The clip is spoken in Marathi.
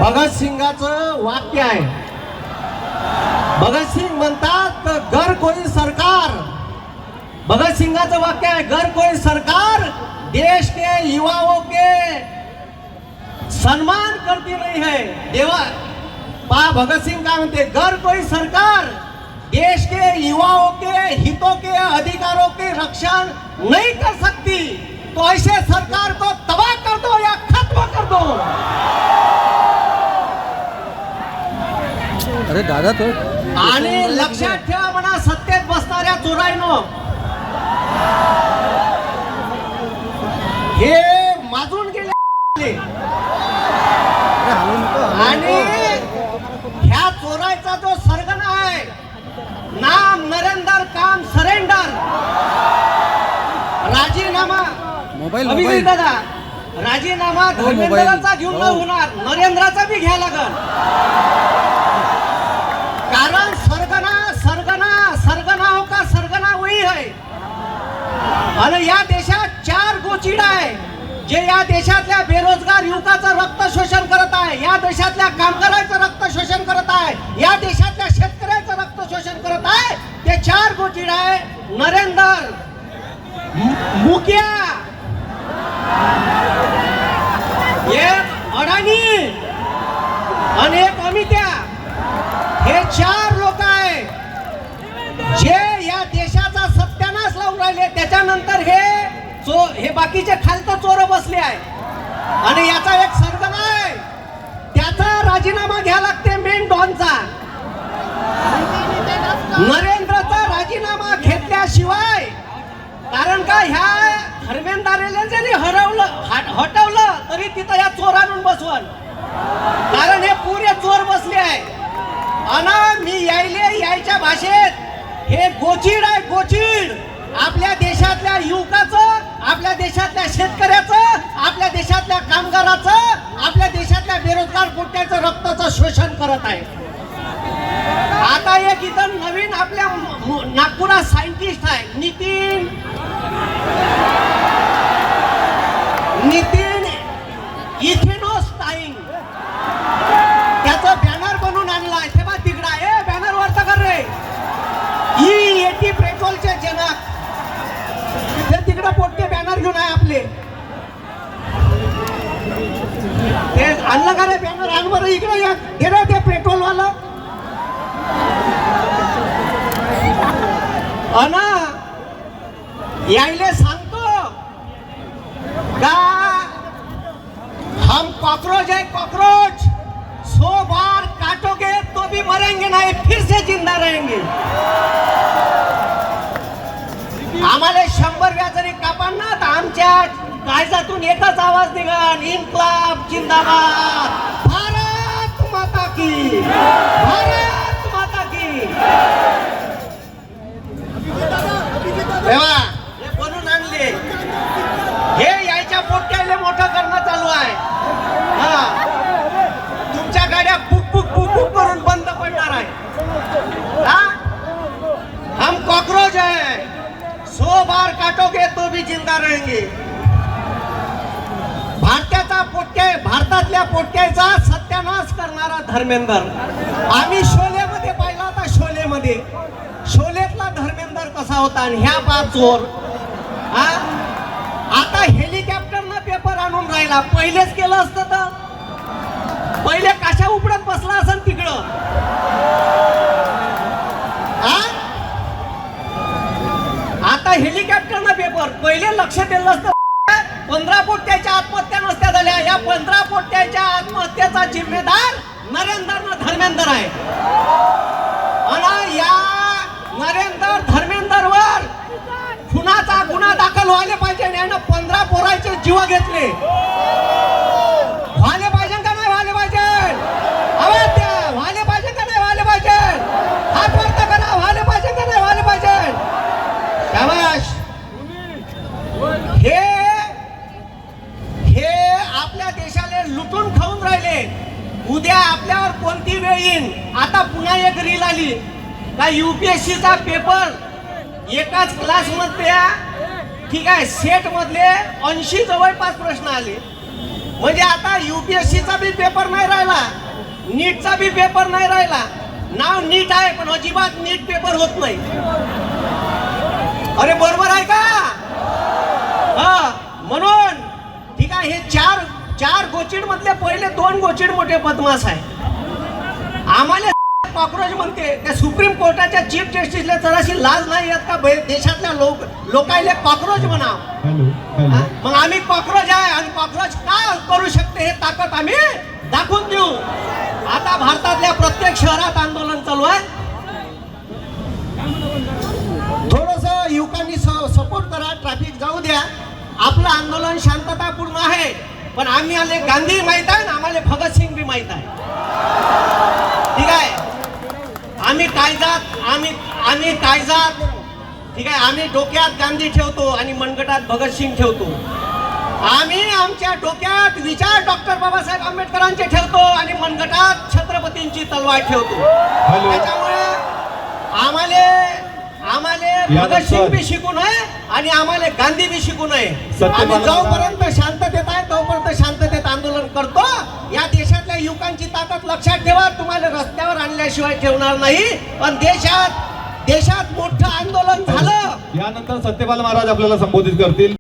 भगतसिंगाचं वाक्य आहे. भगतसिंग म्हणतात घर कोई सरकार, भगतसिंगाचं वाक्य आहे घर कोई सरकार देश के युवाओं के सम्मान करती नहीं है. देवा पा भगतसिंग काय म्हणते, घर कोई सरकार देश के युवाओं के हितों के अधिकारों के रक्षण नहीं कर सकती, तो ऐसे सरकार को तबाह कर दो या खत्म कर दो. अरे दादा तो आणि लक्षात ठेवा म्हणा सत्तेत बसणाऱ्या चोरांनो, हे माजून गेले आणि ह्या चोरायचा जो सरगना आहे, नाम नरेंद्र काम सरेंडर, राजीनामा मोबाईल दादा राजीनामा धर्मेंद्रचा घेऊन न होणार, नरेंद्राचा बी घ्या लागल. कारण सरगना सरगना सरगना हो का सरगना वही है. आणि या देशात 4 गोचिड आहे जे या देशातल्या बेरोजगार युवकाचं रक्त शोषण करत आहे, या देशातल्या कामगारांचं रक्त शोषण करत आहे, या देशातल्या शेतकऱ्याचं रक्त शोषण करत आहे. ते 4 गोचिड आहे. नरेंद्र मुखिया, एक अडाणी आणि एक अमित्या, हे 4 लोक आहे जे या देशाचा सत्यानाश लावून राहिले. त्याच्यानंतर हे बाकीचे खालतं चोर बसले आहे आणि याचा एक सरगना आहे, त्याचा राजीनामा घ्या लागते मेन डॉनचा. नरेंद्रचा राजीनामा घेतल्याशिवाय, कारण का ह्या धर्मेंद्राला जरी हटवलं तरी तिथं या चोरांना बसवल, कारण हे पुरे चोर बसले आहे. आणि मी यायच्या भाषेत हे गोचिड आहे, गोचिड आपल्या देशातल्या युवकाचं, आपल्या देशातल्या शेतकऱ्याचं, आपल्या देशातल्या कामगाराचं, आपल्या देशातल्या बेरोजगार पोट्याचं रक्ताचं शोषण करत आहे. आता एक इथं नवीन आपल्या नागपुरात सायंटिस्ट आहे नितीन इथेनोस्टाईन, त्याचं बॅनर बनवून आणलाय. ते बा तिकडा ए बॅनर वरचा कर रे, E80 पेट्रोलचे जनक, ते तिकडे पोट्टे बॅनर घेऊन आहे आपले. ते आणलं का रे बॅनर, आण बरं इकडे या, हे रे ते पेट्रोल वाला. अना यायले सांगतो का हम कॉकरोच है, कॉकरोच 100 बार काटोगे तो भी मरेंगे नहीं, फिर से जिंदा रहेंगे. आम्हाला 100 वेळा जरी कापाल ना तर आमच्या काळजातून एकच आवाज निघाल, इन्क्लाब जिंदाबाद, भारत माता की, भारत माता की. हे बनून आणले, हे यायच्या पोट्याले मोठं करणं चालू आहे. हा, तुमच्या गाड्या पुक पुक पुक पुक करून बंद पडणार आहे. हम कॉकरोच है, 100 बार काटोगे तो भी जिंदा रहेंगे. भारतातल्या पोट्याचा सत्यानाश करणारा धर्मेंद्र आम्ही शोलेमध्ये पाहिला होता. शोलेतला धर्मेंद्र कसा होता आणि ह्या 5 चोर. आता हेलिकॉप्टरनं पेपर आणून राहिला, पहिलेच केलं असतं तर पहिले काशा उपडत बसला असेल तिकडं. आता हेलिकॉप्टरनं पेपर, पहिले लक्ष दिलं असतं. 15 पोट्याच्या आत्महत्या नसत्या झाल्या. या 15 पोट्याच्या आत्महत्येचा जिम्मेदार धर्मेंद्र आहे. आणि या धर्मेंद्रवर खुनाचा गुन्हा दाखल व्हायला पाहिजे. यानं 15 पोरांचे जीव घेतले. व्हायला पाहिजे का नाही व्हायला पाहिजे? आवाज द्या, व्हायला पाहिजे का नाही व्हायला पाहिजे? हात वरती करा, व्हायला पाहिजे का नाही व्हायला पाहिजे? शाबाश. हे आपल्या देशाला लुटून खाऊन राहिले. उद्या आपल्यावर कोणती वेळ येईल. आता पुन्हा एक रील आली का UPSCचा पेपर एकाच क्लासमध्ये, ठीक आहे, सेट मधले 80 जवळपास प्रश्न आले. म्हणजे आता युपीएससीचा बी पेपर नाही राहिला, नीटचा बी पेपर नाही राहिला. नाव नीट आहे पण अजिबात नीट पेपर होत नाही. अरे बरोबर आहे का? हा, म्हणून ठीक आहे, हे चार गोचिड मधले पहिले 2 गोचिड मोठे बदमाश आहे. आम्हाला कॉक्रोच म्हणते. त्या सुप्रीम कोर्टाच्या चीफ जस्टिसला जराशी लाज नाही येत का देशातल्या लोकायले कॉक्रोच म्हणा? मग आम्ही कॉक्रोच आहे आणि कॉक्रोच का करू शकते हे ताकद आम्ही दाखवून देऊ. आता भारतातल्या प्रत्येक शहरात आंदोलन चालू आहे. थोडस युवकांनी सपोर्ट करा, ट्रॅफिक जाऊ द्या. आपलं आंदोलन शांततापूर्ण आहे, पण आम्ही आले गांधी माहित आहे ना, आम्हाला भगतसिंग बी माहित आहे. ठीक आहे, आम्ही कायजात ठीक आहे, आम्ही डोक्यात गांधी ठेवतो आणि मनगटात भगतसिंग ठेवतो. आम्ही आमच्या डोक्यात विचार डॉक्टर बाबासाहेब आंबेडकरांचे ठेवतो आणि मनगटात छत्रपतींची तलवार ठेवतो. त्याच्यामुळे आम्हाला भगतसिंग बी शिकू नये आणि आम्हाला गांधी बी शिकू नये. आम्ही जोपर्यंत शांततेत आहे तोपर्यंत शांततेत आंदोलन करतो. या देशातल्या युवकांची ताकद लक्षात ठेवा. तुम्हाला रस्त्यावर आणल्याशिवाय ठेवणार नाही. पण देशात मोठं आंदोलन झालं. यानंतर सत्यपाल महाराज आपल्याला संबोधित करतील.